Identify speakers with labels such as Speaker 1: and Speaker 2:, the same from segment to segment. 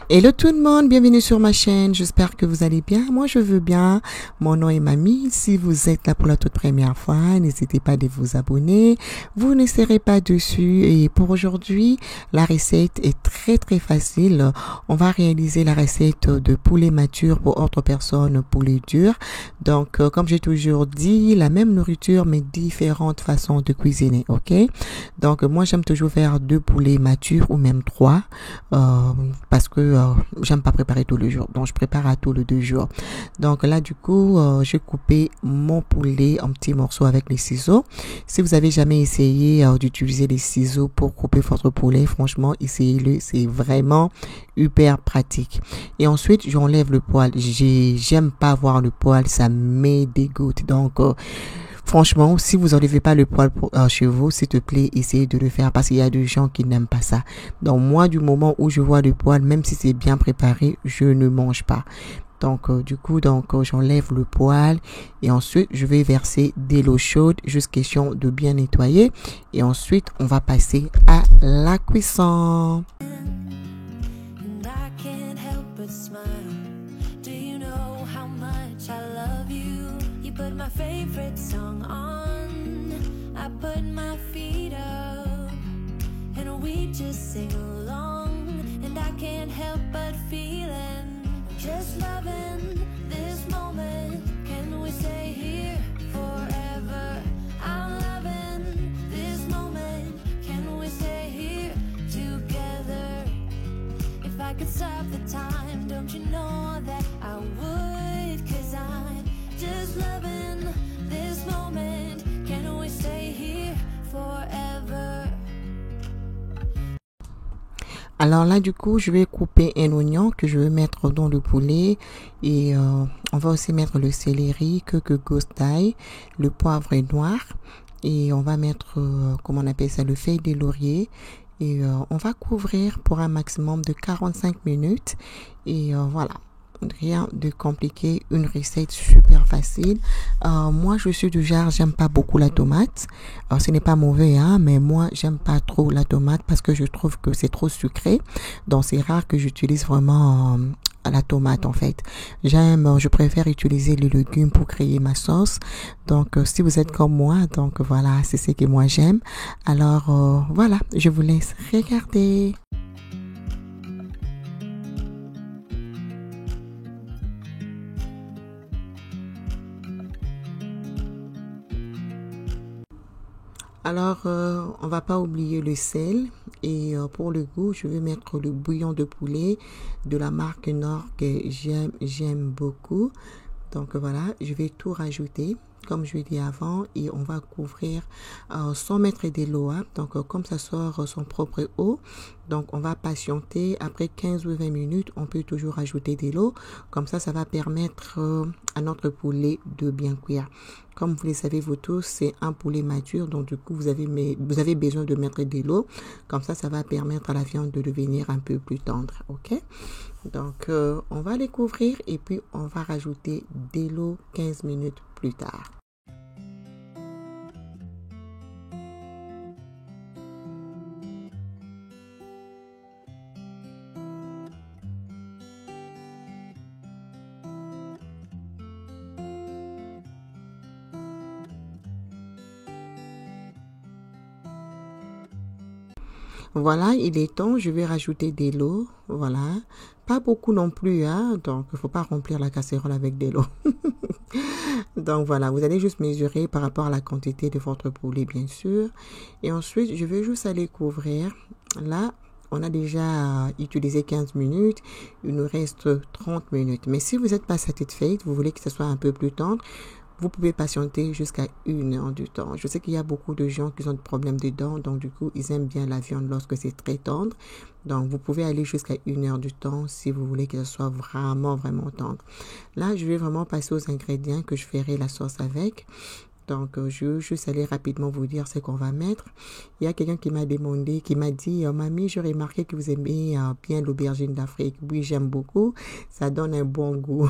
Speaker 1: Hello tout le monde, bienvenue sur ma chaîne, j'espère que vous allez bien, moi je veux bien, mon nom est Mamie, si vous êtes là pour la toute première fois, n'hésitez pas de vous abonner, vous ne serez pas dessus et pour aujourd'hui, la recette est très facile, on va réaliser la recette de poulet mature pour autres personnes, poulet dur, donc comme j'ai toujours dit, la même nourriture mais différentes façons de cuisiner, ok? Donc moi j'aime toujours faire 2 poulets matures ou même 3, parce que j'aime pas préparer tous les jours, donc je prépare à tous les 2 jours. Donc là du coup j'ai coupé mon poulet en petits morceaux avec les ciseaux. Si vous avez jamais essayé d'utiliser les ciseaux pour couper votre poulet, franchement essayez-le, c'est vraiment hyper pratique. Et ensuite j'enlève le poil, j'aime pas voir le poil, ça me dégoûte. Donc franchement, si vous n'enlevez pas le poil chez vous, s'il te plaît, essayez de le faire parce qu'il y a des gens qui n'aiment pas ça. Donc moi, du moment où je vois le poil, même si c'est bien préparé, je ne mange pas. Donc j'enlève le poil et ensuite je vais verser de l'eau chaude juste question de bien nettoyer et ensuite on va passer à la cuisson.
Speaker 2: My favorite song on, I put my feet up and we just sing along, and I can't help but feeling just loving this moment. Can we stay here forever? I'm loving this moment. Can we stay here together? If I could stop the time, don't you know that I would? 'Cause I'm just loving this moment. Can we stay here forever?
Speaker 1: Alors là du coup je vais couper un oignon que je vais mettre dans le poulet et on va aussi mettre le céleri, quelques gousses d'ail, le poivre noir et on va mettre comment on appelle ça, le feuille de laurier. Et on va couvrir pour un maximum de 45 minutes et voilà. Rien de compliqué, une recette super facile. Moi je suis du genre, j'aime pas beaucoup la tomate. Alors ce n'est pas mauvais hein, mais moi j'aime pas trop la tomate parce que je trouve que c'est trop sucré. Donc c'est rare que j'utilise vraiment la tomate en fait. Je préfère utiliser les légumes pour créer ma sauce. Donc si vous êtes comme moi, donc voilà, c'est ce que moi j'aime. Alors voilà, je vous laisse regarder. Alors, on va pas oublier le sel et pour le goût, je vais mettre le bouillon de poulet de la marque Nord que j'aime beaucoup. Donc voilà, je vais tout rajouter comme je l'ai dit avant et on va couvrir sans mettre de l'eau. Hein. Donc comme ça sort son propre eau, donc on va patienter. Après 15 ou 20 minutes, on peut toujours ajouter de l'eau. Comme ça va permettre à notre poulet de bien cuire. Comme vous le savez vous tous, c'est un poulet mature, donc du coup vous avez besoin de mettre de l'eau. Comme ça va permettre à la viande de devenir un peu plus tendre, ok? Donc on va les couvrir et puis on va rajouter de l'eau 15 minutes plus tard. Voilà, il est temps, je vais rajouter de l'eau, voilà, pas beaucoup non plus, hein, donc il faut pas remplir la casserole avec de l'eau. Donc voilà, vous allez juste mesurer par rapport à la quantité de votre poulet, bien sûr. Et ensuite, je vais juste aller couvrir. Là, on a déjà utilisé 15 minutes, il nous reste 30 minutes. Mais si vous n'êtes pas satisfait, vous voulez que ce soit un peu plus tendre, vous pouvez patienter jusqu'à 1 heure du temps. Je sais qu'il y a beaucoup de gens qui ont des problèmes de dents, donc du coup, ils aiment bien la viande lorsque c'est très tendre. Donc, vous pouvez aller jusqu'à 1 heure du temps si vous voulez que ce soit vraiment tendre. Là, je vais vraiment passer aux ingrédients que je ferai la sauce avec. Donc, je vais juste aller rapidement vous dire ce qu'on va mettre. Il y a quelqu'un qui m'a demandé, qui m'a dit, mamie, j'ai remarqué que vous aimez bien l'aubergine d'Afrique. Oui, j'aime beaucoup. Ça donne un bon goût.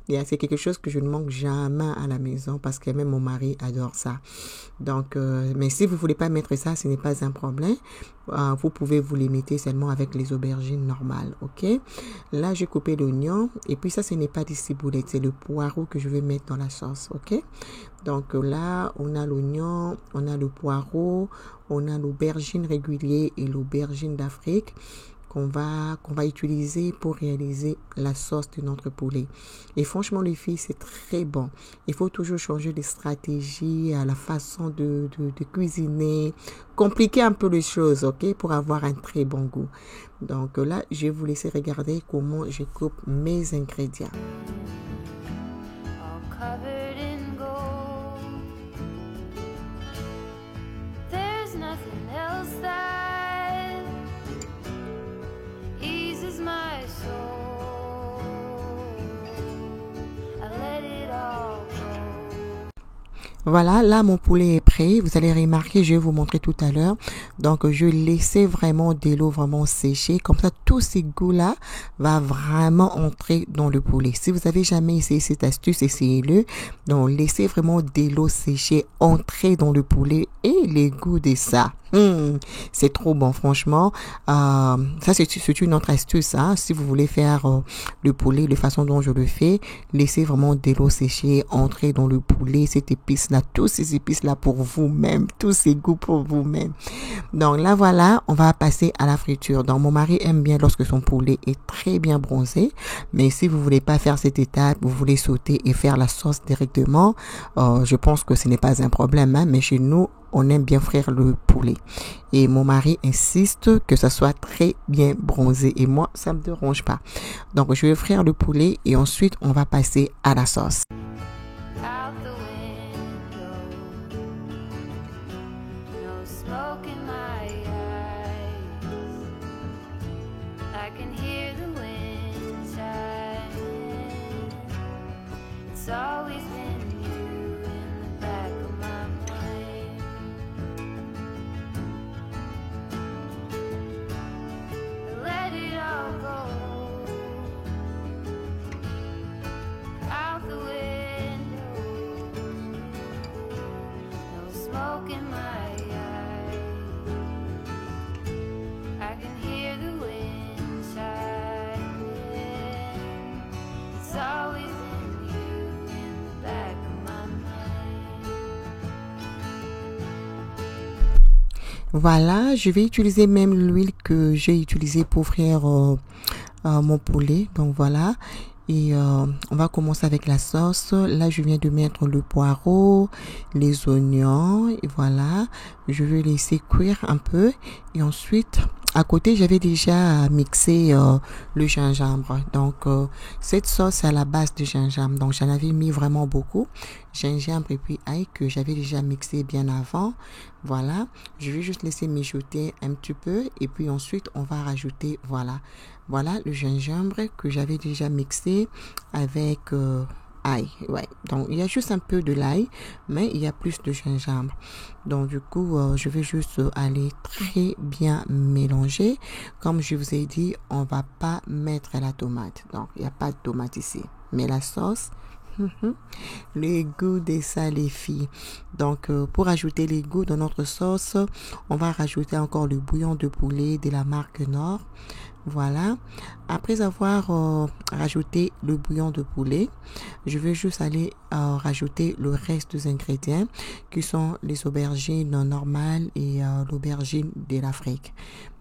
Speaker 1: C'est quelque chose que je ne manque jamais à la maison parce que même mon mari adore ça. Donc, mais si vous voulez pas mettre ça, ce n'est pas un problème. Vous pouvez vous limiter seulement avec les aubergines normales, ok? Là, j'ai coupé l'oignon et puis ça, ce n'est pas des ciboulettes, c'est le poireau que je vais mettre dans la sauce, ok? Donc là, on a l'oignon, on a le poireau, on a l'aubergine régulier et l'aubergine d'Afrique qu'on va utiliser pour réaliser la sauce de notre poulet. Et franchement, les filles, c'est très bon. Il faut toujours changer de stratégie, à la façon de cuisiner, compliquer un peu les choses, ok, pour avoir un très bon goût. Donc là, je vais vous laisser regarder comment je coupe mes ingrédients. Voilà, là mon poulet est prêt. Vous allez remarquer, je vais vous montrer tout à l'heure. Donc je laissais vraiment de l'eau vraiment sécher. Comme ça, tous ces goûts-là va vraiment entrer dans le poulet. Si vous avez jamais essayé cette astuce, essayez-le. Donc laissez vraiment de l'eau sécher entrer dans le poulet et les goûts de ça. C'est trop bon, franchement. Ça, c'est une autre astuce. Hein. Si vous voulez faire le poulet de façon dont je le fais, laissez vraiment de l'eau sécher entrer dans le poulet, cette épice-là, tous ces épices-là pour vous-même, tous ces goûts pour vous-même. Donc là, voilà, on va passer à la friture. Donc mon mari aime bien lorsque son poulet est très bien bronzé. Mais si vous voulez pas faire cette étape, vous voulez sauter et faire la sauce directement, je pense que ce n'est pas un problème. Hein, mais chez nous, on aime bien frire le poulet. Et mon mari insiste que ça soit très bien bronzé. Et moi, ça me dérange pas. Donc, je vais frire le poulet et ensuite, on va passer à la sauce. Voilà, je vais utiliser même l'huile que j'ai utilisée pour frire mon poulet. Donc voilà. Et on va commencer avec la sauce. Là, je viens de mettre le poireau, les oignons. Et voilà, je vais laisser cuire un peu. Et ensuite, à côté, j'avais déjà mixé le gingembre. Donc, cette sauce est à la base de gingembre. Donc, j'en avais mis vraiment beaucoup. Gingembre et puis ail que j'avais déjà mixé bien avant. Voilà, je vais juste laisser mijoter un petit peu. Et puis ensuite, on va rajouter, voilà le gingembre que j'avais déjà mixé avec ail. Ouais, donc il y a juste un peu de l'ail, mais il y a plus de gingembre. Donc du coup, je vais juste aller très bien mélanger. Comme je vous ai dit, on va pas mettre la tomate. Donc il n'y a pas de tomate ici. Mais la sauce, les goûts de ça, les filles. Donc pour ajouter les goûts dans notre sauce, on va rajouter encore le bouillon de poulet de la marque Nord. Voilà, après avoir rajouté le bouillon de poulet, je vais juste aller rajouter le reste des ingrédients qui sont les aubergines normales et l'aubergine de l'Afrique.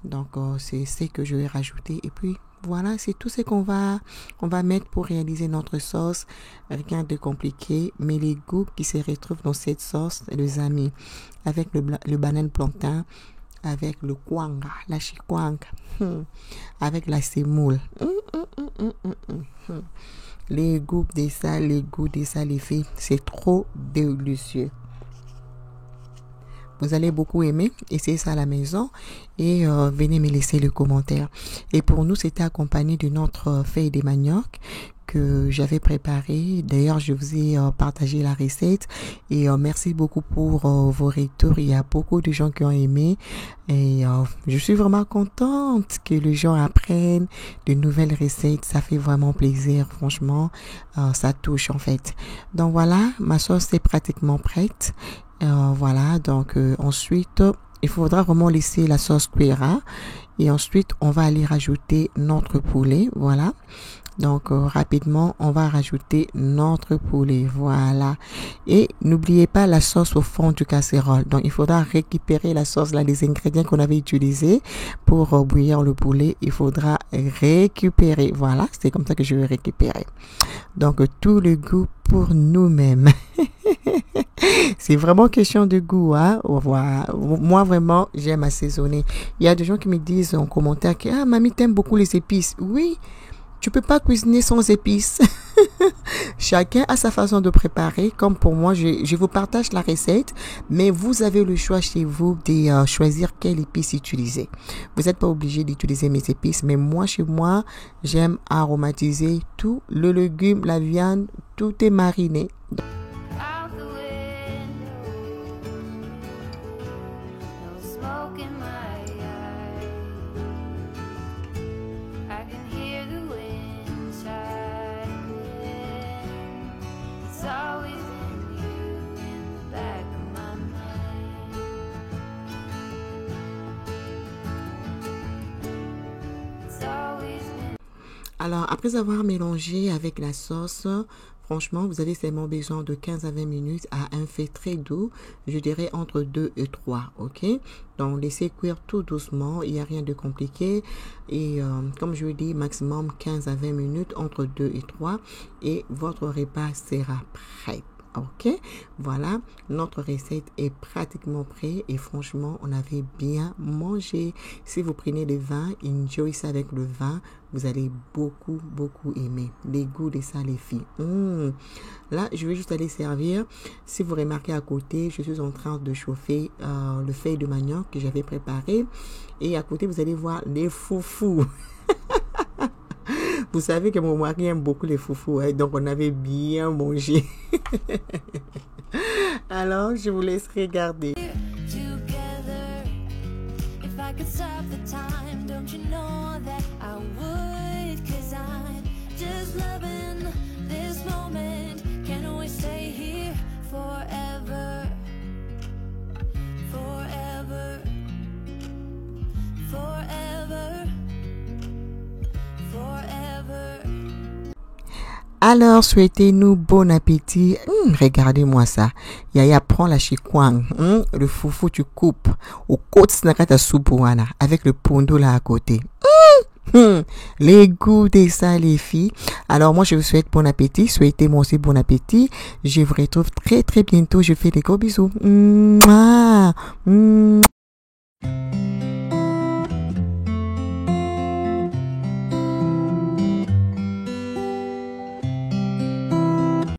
Speaker 1: Donc c'est ce que je vais rajouter et puis voilà, c'est tout ce qu'on va mettre pour réaliser notre sauce. Rien de compliqué, mais les goûts qui se retrouvent dans cette sauce, les amis, avec le banane plantain, avec le kwanga, la chikwanga, avec la semoule. Les goûts de ça, les filles, c'est trop délicieux. Vous allez beaucoup aimer, essayez ça à la maison et venez me laisser le commentaire. Et pour nous, c'était accompagné de notre feuille de manioc que j'avais préparé. D'ailleurs, je vous ai partagé la recette et merci beaucoup pour vos retours. Il y a beaucoup de gens qui ont aimé et je suis vraiment contente que les gens apprennent de nouvelles recettes. Ça fait vraiment plaisir, franchement. Ça touche en fait. Donc voilà, ma sauce est pratiquement prête. Voilà, donc ensuite, il faudra vraiment laisser la sauce cuire. Hein, et ensuite, on va aller rajouter notre poulet. Voilà. Donc, rapidement, on va rajouter notre poulet. Voilà. Et n'oubliez pas la sauce au fond du casserole. Donc, il faudra récupérer la sauce, là, les ingrédients qu'on avait utilisés pour bouillir le poulet. Il faudra récupérer. Voilà. C'est comme ça que je vais récupérer. Donc, tout le goût pour nous-mêmes. C'est vraiment question de goût, hein. Voilà. Moi, vraiment, j'aime assaisonner. Il y a des gens qui me disent en commentaire que, ah, mamie, t'aimes beaucoup les épices. Oui. Tu peux pas cuisiner sans épices. Chacun a sa façon de préparer. Comme pour moi, je vous partage la recette, mais vous avez le choix chez vous de choisir quelle épice utiliser. Vous n'êtes pas obligé d'utiliser mes épices, mais moi, chez moi, j'aime aromatiser tout. Le légume, la viande, tout est mariné. Alors, après avoir mélangé avec la sauce, franchement, vous avez seulement besoin de 15 à 20 minutes à un feu très doux. Je dirais entre 2 et 3, ok? Donc, laissez cuire tout doucement. Il n'y a rien de compliqué. Et comme je vous dis, maximum 15 à 20 minutes entre 2 et 3. Et votre repas sera prêt. Ok, voilà, notre recette est pratiquement prête et franchement, on avait bien mangé. Si vous prenez le vin, enjoy ça avec le vin, vous allez beaucoup aimer. Les goûts de ça, les filles. Là, je vais juste aller servir. Si vous remarquez à côté, je suis en train de chauffer le feuille de manioc que j'avais préparé. Et à côté, vous allez voir les foufous. Vous savez que mon mari aime beaucoup les foufous, hein, donc on avait bien mangé. Alors, je vous laisse regarder. Alors, souhaitez-nous bon appétit. Regardez-moi ça. Yaya prend la chikwang. Le foufou, tu coupes. Au côté, snakata soupuana. Avec le pondo là à côté. Les goûts de ça, les filles. Alors, moi, je vous souhaite bon appétit. Souhaitez-moi aussi bon appétit. Je vous retrouve très bientôt. Je fais des gros bisous.